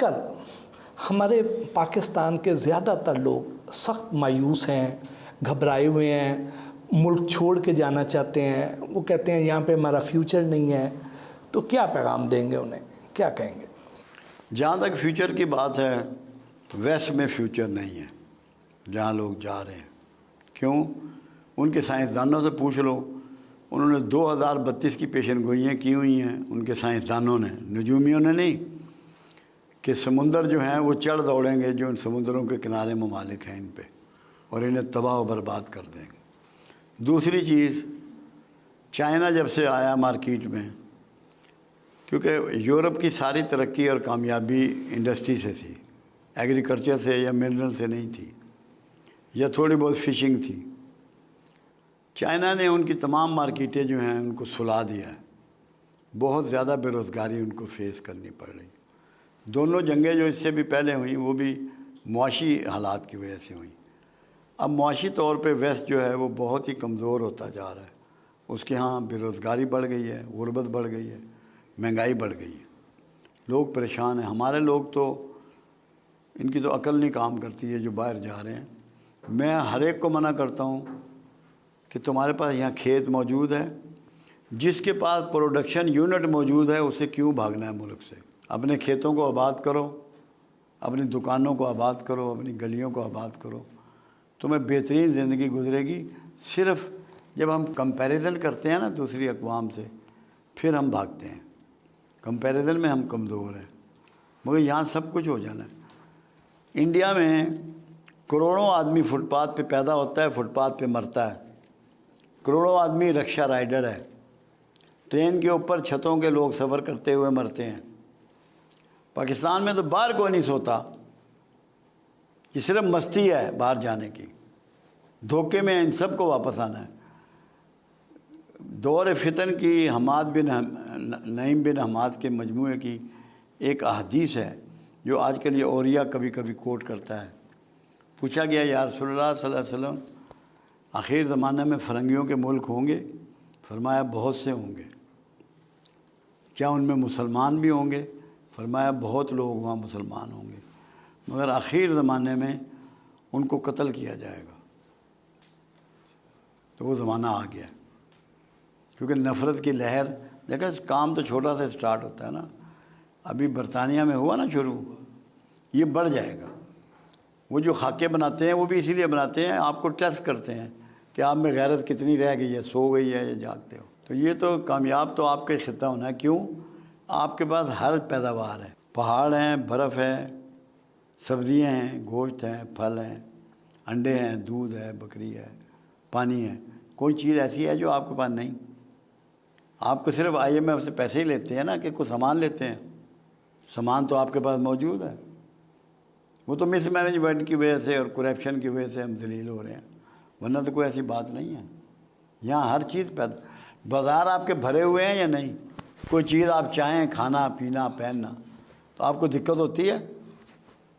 کل ہمارے پاکستان کے زیادہ تر لوگ سخت مایوس ہیں، گھبرائے ہوئے ہیں، ملک چھوڑ کے جانا چاہتے ہیں، وہ کہتے ہیں یہاں پہ ہمارا فیوچر نہیں ہے، تو کیا پیغام دیں گے انہیں، کیا کہیں گے؟ جہاں تک فیوچر کی بات ہے، ویسٹ میں فیوچر نہیں ہے جہاں لوگ جا رہے ہیں۔ کیوں؟ ان کے سائنسدانوں سے پوچھ لو، انہوں نے 2032 کی پیشن گوئیاں کی ہوئی ہیں ان کے سائنسدانوں نے، نجومیوں نے نہیں، کہ سمندر جو ہیں وہ چڑھ دوڑیں گے جو ان سمندروں کے کنارے ممالک ہیں ان پہ، اور انہیں تباہ و برباد کر دیں گے۔ دوسری چیز، چائنا جب سے آیا مارکیٹ میں، کیونکہ یورپ کی ساری ترقی اور کامیابی انڈسٹری سے تھی، ایگریکلچر سے یا منرل سے نہیں تھی، یا تھوڑی بہت فشنگ تھی۔ چائنا نے ان کی تمام مارکیٹیں جو ہیں ان کو سلا دیا ہے، بہت زیادہ بے روزگاری ان کو فیس کرنی پڑ رہی۔ دونوں جنگیں جو اس سے بھی پہلے ہوئیں وہ بھی معاشی حالات کی وجہ سے ہوئیں۔ اب معاشی طور پہ ویسٹ جو ہے وہ بہت ہی کمزور ہوتا جا رہا ہے، اس کے ہاں بے روزگاری بڑھ گئی ہے، غربت بڑھ گئی ہے، مہنگائی بڑھ گئی ہے، لوگ پریشان ہیں۔ ہمارے لوگ تو ان کی تو عقل نہیں کام کرتی ہے جو باہر جا رہے ہیں۔ میں ہر ایک کو منع کرتا ہوں کہ تمہارے پاس یہاں کھیت موجود ہے، جس کے پاس پروڈکشن یونٹ موجود ہے اسے کیوں بھاگنا ہے ملک سے؟ اپنے کھیتوں کو آباد کرو، اپنی دکانوں کو آباد کرو، اپنی گلیوں کو آباد کرو، تمہیں بہترین زندگی گزرے گی۔ صرف جب ہم کمپیریزن کرتے ہیں نا دوسری اقوام سے، پھر ہم بھاگتے ہیں، کمپیریزن میں ہم کمزور ہیں، مگر یہاں سب کچھ ہو جانا ہے۔ انڈیا میں کروڑوں آدمی فٹ پاتھ پہ پیدا ہوتا ہے، فٹ پاتھ پہ مرتا ہے، کروڑوں آدمی رکشہ رائڈر ہے، ٹرین کے اوپر چھتوں کے لوگ سفر کرتے ہوئے مرتے ہیں۔ پاکستان میں تو باہر کوئی نہیں سوتا، یہ صرف مستی ہے باہر جانے کی، دھوکے میں ان سب کو واپس آنا ہے۔ دور فتن کی حماد بن نعیم بن حماد کے مجموعے کی ایک احادیث ہے جو آج کل یہ اوریا کبھی کبھی کوٹ کرتا ہے۔ پوچھا گیا یا رسول اللہ صلی اللہ علیہ وسلم، آخر زمانہ میں فرنگیوں کے ملک ہوں گے؟ فرمایا بہت سے ہوں گے۔ کیا ان میں مسلمان بھی ہوں گے؟ فرمایا بہت لوگ وہاں مسلمان ہوں گے، مگر آخر زمانے میں ان کو قتل کیا جائے گا۔ تو وہ زمانہ آ گیا، کیونکہ نفرت کی لہر، دیکھا کام تو چھوٹا سا سٹارٹ ہوتا ہے نا، ابھی برطانیہ میں ہوا نا شروع، یہ بڑھ جائے گا۔ وہ جو خاکے بناتے ہیں وہ بھی اسی لیے بناتے ہیں، آپ کو ٹیسٹ کرتے ہیں کہ آپ میں غیرت کتنی رہ گئی ہے، سو گئی ہے یا جاگتے ہو۔ تو یہ تو کامیاب تو آپ کا خطہ ہونا ہے۔ کیوں؟ آپ کے پاس ہر پیداوار ہے، پہاڑ ہیں، برف ہے، سبزیاں ہیں، گوشت ہیں، پھل ہیں، انڈے ہیں، دودھ ہے، بکری ہے، پانی ہے۔ کوئی چیز ایسی ہے جو آپ کے پاس نہیں؟ آپ کو صرف IMF سے پیسے ہی لیتے ہیں نا کہ کوئی سامان لیتے ہیں، سامان تو آپ کے پاس موجود ہے۔ وہ تو مس مینجمنٹ کی وجہ سے اور کرپشن کی وجہ سے ہم ذلیل ہو رہے ہیں، ورنہ تو کوئی ایسی بات نہیں ہے۔ یہاں ہر چیز بازار آپ کے بھرے ہوئے ہیں یا نہیں؟ کوئی چیز آپ چاہیں، کھانا پینا پہننا، تو آپ کو دقت ہوتی ہے؟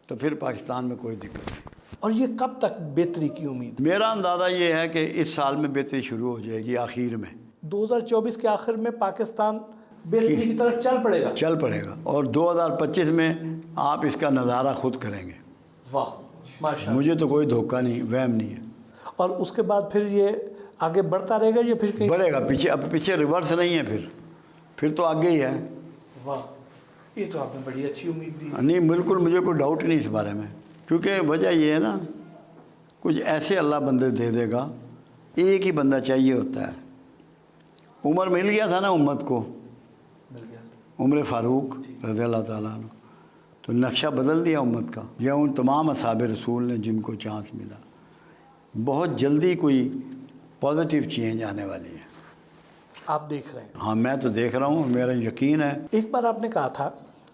تو پھر پاکستان میں کوئی دقت نہیں۔ اور یہ کب تک بہتری کی امید؟ میرا اندازہ یہ ہے کہ اس سال میں بہتری شروع ہو جائے گی، آخر میں 2024 کے آخر میں پاکستان بہتری کی طرف چل پڑے گا؟ چل پڑے گا، اور 2025 میں آپ اس کا نظارہ خود کریں گے۔ واہ ماشاءاللہ، مجھے تو کوئی دھوکہ نہیں، وہم نہیں ہے۔ اور اس کے بعد پھر یہ آگے بڑھتا رہے گا یا پھر کہیں بڑھے گا؟ پیچھے، اب پیچھے ریورس نہیں ہے، پھر تو آگے ہی ہے۔ واہ، یہ تو آپ نے بڑی اچھی امید دی۔ نہیں بالکل، مجھے کوئی ڈاؤٹ نہیں اس بارے میں، کیونکہ وجہ یہ ہے نا، کچھ ایسے اللہ بندے دے دے گا، ایک ہی بندہ چاہیے ہوتا ہے۔ عمر مل گیا تھا نا امت کو، مل گیا، عمر فاروق رضی اللہ تعالیٰ عنہ، تو نقشہ بدل دیا امت کا، یا ان تمام اصحاب رسول نے جن کو چانس ملا۔ بہت جلدی کوئی پازیٹیو چینج آنے والی ہے، آپ دیکھ رہے ہیں؟ ہاں میں تو دیکھ رہا ہوں، میرا یقین ہے۔ ایک بار آپ نے کہا تھا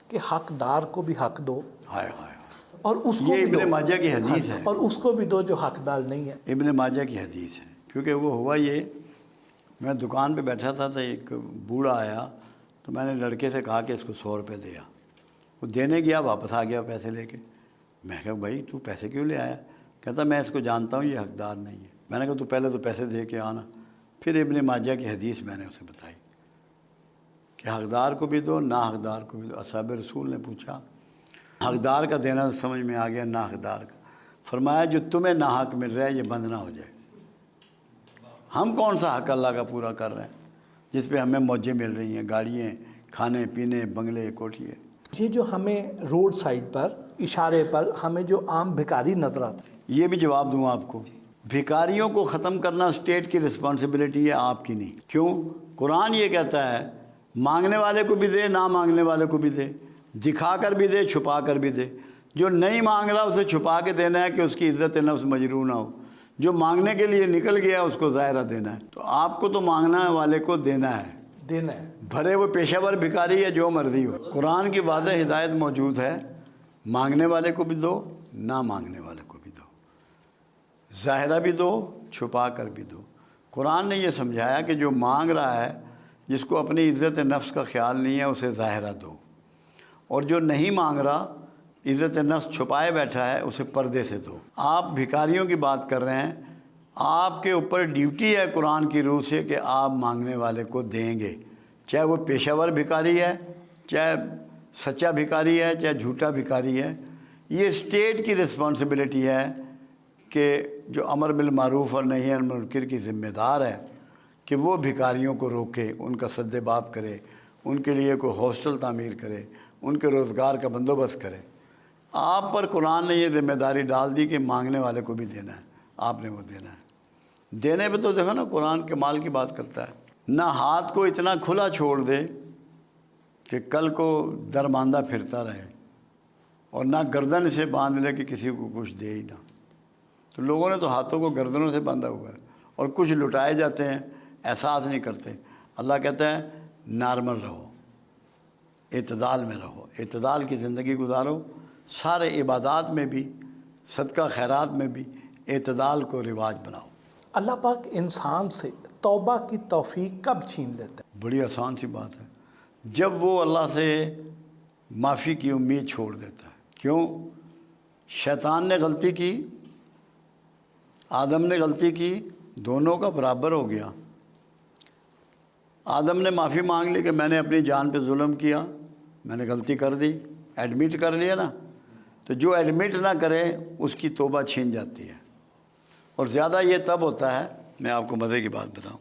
کہ حقدار کو بھی حق دو، ہائے ہائے، اور اس کو یہ بھی ابن ماجہ کی حدیث ہے، اور اس کو بھی دو جو حقدار نہیں ہے۔ ابن ماجہ کی حدیث ہے، کیونکہ وہ ہوا یہ، میں دکان پہ بیٹھا تھا تو ایک بوڑھا آیا، تو میں نے لڑکے سے کہا کہ اس کو 100 روپے دیا۔ وہ دینے گیا، واپس آ گیا پیسے لے کے۔ میں کہا بھائی تو پیسے کیوں لے آیا؟ کہتا میں اس کو جانتا ہوں، یہ حقدار نہیں ہے۔ میں نے کہا تو پہلے تو پیسے دے کے آنا۔ پھر ابن ماجہ کی حدیث میں نے اسے بتائی کہ حقدار کو بھی دو، نا حقدار کو بھی دو۔ اصحاب رسول نے پوچھا حقدار کا دینا تو سمجھ میں آ گیا، نا حقدار کا فرمایا جو تمہیں ناحق مل رہا ہے یہ بند نہ ہو جائے۔ ہم کون سا حق اللہ کا پورا کر رہے ہیں جس پہ ہمیں موجیں مل رہی ہیں، گاڑیاں، کھانے پینے، بنگلے، کوٹھیے۔ یہ جو ہمیں روڈ سائڈ پر اشارے پر ہمیں جو عام بھکاری نظر آتا ہے، یہ بھی جواب دوں آپ کو، بھکاریوں کو ختم کرنا اسٹیٹ کی رسپانسبلٹی ہے، آپ کی نہیں۔ کیوں؟ قرآن یہ کہتا ہے مانگنے والے کو بھی دے، نہ مانگنے والے کو بھی دے، دکھا کر بھی دے، چھپا کر بھی دے۔ جو نہیں مانگ رہا اسے چھپا کے دینا ہے کہ اس کی عزت نفس مجروح نہ ہو، جو مانگنے کے لیے نکل گیا اس کو ظاہرہ دینا ہے۔ تو آپ کو تو مانگنا والے کو دینا ہے، دینا ہے۔ بھرے وہ پیشہ ور بھکاری ہے جو مرضی ہو، قرآن کی واضح ہدایت موجود ہے، مانگنے والے کو بھی دو، نہ مانگنے والے کو بھی دو، ظاہرہ بھی دو، چھپا کر بھی دو۔ قرآن نے یہ سمجھایا کہ جو مانگ رہا ہے، جس کو اپنی عزت نفس کا خیال نہیں ہے، اسے ظاہرہ دو، اور جو نہیں مانگ رہا، عزت نفس چھپائے بیٹھا ہے، اسے پردے سے دو۔ آپ بھکاریوں کی بات کر رہے ہیں، آپ کے اوپر ڈیوٹی ہے قرآن کی روح سے کہ آپ مانگنے والے کو دیں گے، چاہے وہ پیشہ ور بھکاری ہے، چاہے سچا بھکاری ہے، چاہے جھوٹا بھکاری ہے۔ یہ اسٹیٹ کی رسپانسبلٹی ہے کہ جو امر بالمعروف اور نہی عن المنکر کی ذمہ دار ہے کہ وہ بھکاریوں کو روکے، ان کا سد باب کرے، ان کے لیے کوئی ہاسٹل تعمیر کرے، ان کے روزگار کا بندوبست کرے۔ آپ پر قرآن نے یہ ذمہ داری ڈال دی کہ مانگنے والے کو بھی دینا ہے، آپ نے وہ دینا ہے۔ دینے پہ تو دیکھو نا، قرآن کمال کی بات کرتا ہے، نہ ہاتھ کو اتنا کھلا چھوڑ دے کہ کل کو درماندہ پھرتا رہے، اور نہ گردن سے باندھ لے کہ کسی کو کچھ دے ہی نہ۔ تو لوگوں نے تو ہاتھوں کو گردنوں سے باندھا ہوا ہے، اور کچھ لٹائے جاتے ہیں، احساس نہیں کرتے۔ اللہ کہتا ہے نارمل رہو، اعتدال میں رہو، اعتدال کی زندگی گزارو، سارے عبادات میں بھی، صدقہ خیرات میں بھی اعتدال کو رواج بناؤ۔ اللہ پاک انسان سے توبہ کی توفیق کب چھین لیتا ہے؟ بڑی آسان سی بات ہے، جب وہ اللہ سے معافی کی امید چھوڑ دیتا ہے۔ کیوں؟ شیطان نے غلطی کی، آدم نے غلطی کی، دونوں کا برابر ہو گیا۔ آدم نے معافی مانگ لی کہ میں نے اپنی جان پہ ظلم کیا، میں نے غلطی کر دی، ایڈمٹ کر لیا نا۔ تو جو ایڈمٹ نہ کرے اس کی توبہ چھین جاتی ہے، اور زیادہ یہ تب ہوتا ہے۔ میں آپ کو مزے کی بات بتاؤں،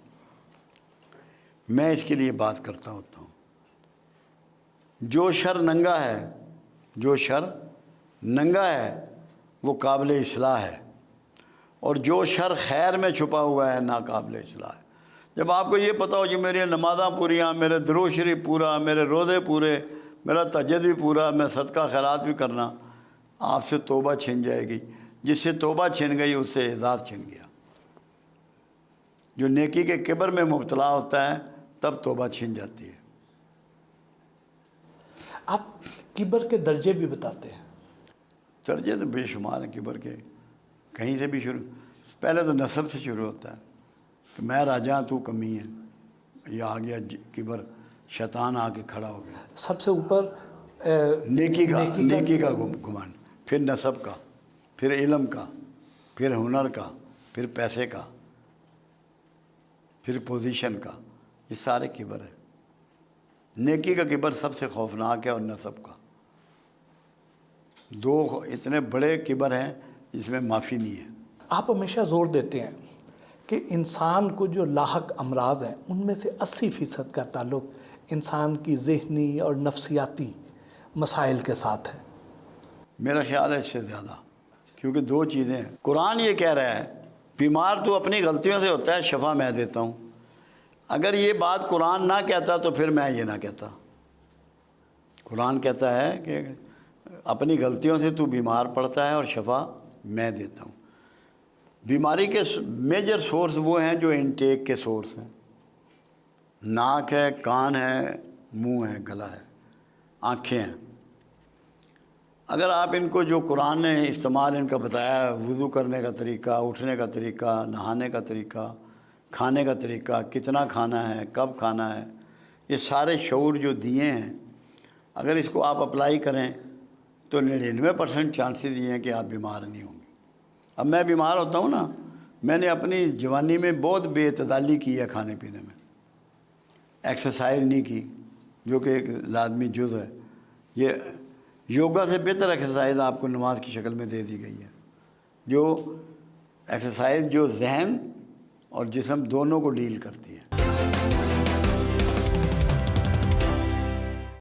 میں اس کے لیے بات کرتا ہوتا ہوں، جو شر ننگا ہے، جو شر ننگا ہے وہ قابل اصلاح ہے، اور جو شر خیر میں چھپا ہوا ہے ناقابل اصلاح ہے۔ جب آپ کو یہ پتہ ہو کہ میری نمازاں پوریاں، میرے درود شریف پورا، میرے روزے پورے، میرا تہجد بھی پورا، میں صدقہ خیرات بھی کرنا، آپ سے توبہ چھن جائے گی۔ جس سے توبہ چھن گئی اس سے اعزاز چھن گیا۔ جو نیکی کے کبر میں مبتلا ہوتا ہے تب توبہ چھن جاتی ہے۔ آپ کبر کے درجے بھی بتاتے ہیں۔ درجے تو بے شمار ہیں کبر کے، کہیں سے بھی شروع، پہلے تو نسب سے شروع ہوتا ہے کہ میں راجا تو کمی ہے، یہ آ گیا کبر، شیطان آ کے کھڑا ہو گیا۔ سب سے اوپر نیکی کا گمان، پھر نسب کا، پھر علم کا، پھر ہنر کا، پھر پیسے کا، پھر پوزیشن کا، یہ سارے کبر ہے۔ نیکی کا کبر سب سے خوفناک ہے، اور نسب کا۔ دو اتنے بڑے کبر ہیں جس میں معافی نہیں ہے۔ آپ ہمیشہ زور دیتے ہیں کہ انسان کو جو لاحق امراض ہیں ان میں سے 80% کا تعلق انسان کی ذہنی اور نفسیاتی مسائل کے ساتھ ہے۔ میرا خیال ہے اس سے زیادہ، کیونکہ دو چیزیں ہیں۔ قرآن یہ کہہ رہا ہے بیمار تو اپنی غلطیوں سے ہوتا ہے، شفا میں دیتا ہوں۔ اگر یہ بات قرآن نہ کہتا تو پھر میں یہ نہ کہتا۔ قرآن کہتا ہے کہ اپنی غلطیوں سے تو بیمار پڑتا ہے اور شفا میں دیتا ہوں۔ بیماری کے میجر سورس وہ ہیں جو انٹیک کے سورس ہیں، ناک ہے، کان ہے، منہ ہے، گلا ہے، آنکھیں ہیں۔ اگر آپ ان کو جو قرآن نے استعمال ان کا بتایا ہے، وضو کرنے کا طریقہ، اٹھنے کا طریقہ، نہانے کا طریقہ، کھانے کا طریقہ، کتنا کھانا ہے، کب کھانا ہے، یہ سارے شعور جو دیے ہیں، اگر اس کو آپ اپلائی کریں تو 99% چانسز یہ ہیں کہ آپ بیمار نہیں ہوں گے۔ اب میں بیمار ہوتا ہوں نا، میں نے اپنی جوانی میں بہت بے اعتدالی کی ہے، کھانے پینے میں ایکسرسائز نہیں کی، جو کہ ایک لازمی جز ہے۔ یوگا سے بہتر ایکسرسائز آپ کو نماز کی شکل میں دے دی گئی ہے، جو ایکسرسائز جو ذہن اور جسم دونوں کو ڈیل کرتی ہے۔